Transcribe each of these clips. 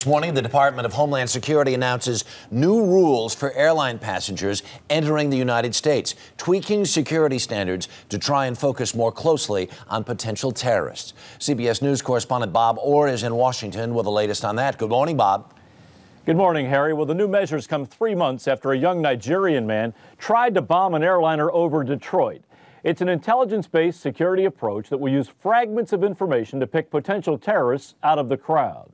This morning, the Department of Homeland Security announces new rules for airline passengers entering the United States, tweaking security standards to try and focus more closely on potential terrorists. CBS News correspondent Bob Orr is in Washington with the latest on that. Good morning, Bob. Good morning, Harry. Well, the new measures come 3 months after a young Nigerian man tried to bomb an airliner over Detroit. It's an intelligence-based security approach that will use fragments of information to pick potential terrorists out of the crowd.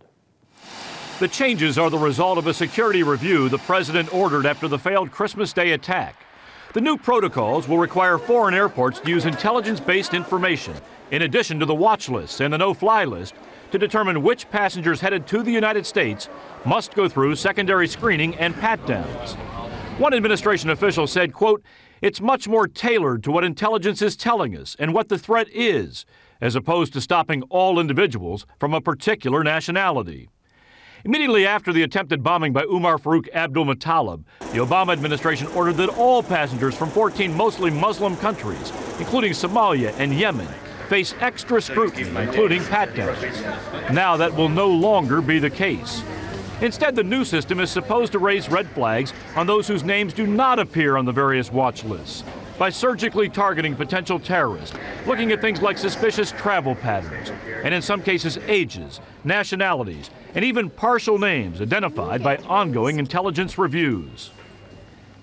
The changes are the result of a security review the president ordered after the failed Christmas Day attack. The new protocols will require foreign airports to use intelligence-based information, in addition to the watch lists and the no-fly list, to determine which passengers headed to the United States must go through secondary screening and pat-downs. One administration official said, quote, "It's much more tailored to what intelligence is telling us and what the threat is, as opposed to stopping all individuals from a particular nationality." Immediately after the attempted bombing by Umar Farouk Abdul-Muttalib, the Obama administration ordered that all passengers from 14 mostly Muslim countries, including Somalia and Yemen, face extra scrutiny, including pat-downs. Now that will no longer be the case. Instead, the new system is supposed to raise red flags on those whose names do not appear on the various watch lists by surgically targeting potential terrorists, looking at things like suspicious travel patterns, and in some cases ages, nationalities, and even partial names identified by ongoing intelligence reviews.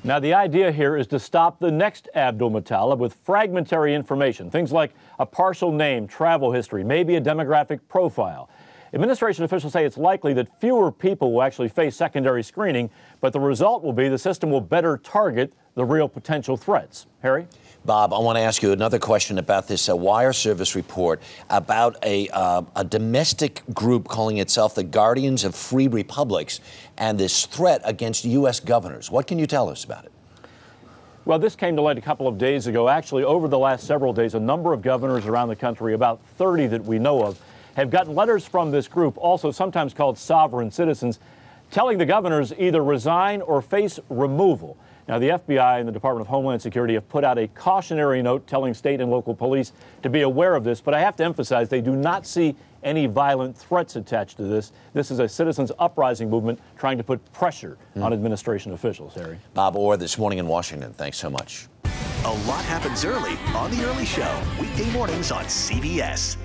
Now, the idea here is to stop the next Abdul-Muttalib with fragmentary information, things like a partial name, travel history, maybe a demographic profile. Administration officials say it's likely that fewer people will actually face secondary screening, but the result will be the system will better target the real potential threats. Harry? Bob, I want to ask you another question about this wire service report about a domestic group calling itself the Guardians of Free Republics and this threat against U.S. governors. What can you tell us about it? Well, this came to light a couple of days ago. Actually, over the last several days, a number of governors around the country, about 30 that we know of, have gotten letters from this group, also sometimes called sovereign citizens, telling the governors either resign or face removal. Now, the FBI and the Department of Homeland Security have put out a cautionary note telling state and local police to be aware of this, but I have to emphasize they do not see any violent threats attached to this. This is a citizens' uprising movement trying to put pressure on administration officials, Harry. Bob Orr this morning in Washington. Thanks so much. A lot happens early on The Early Show, weekday mornings on CBS.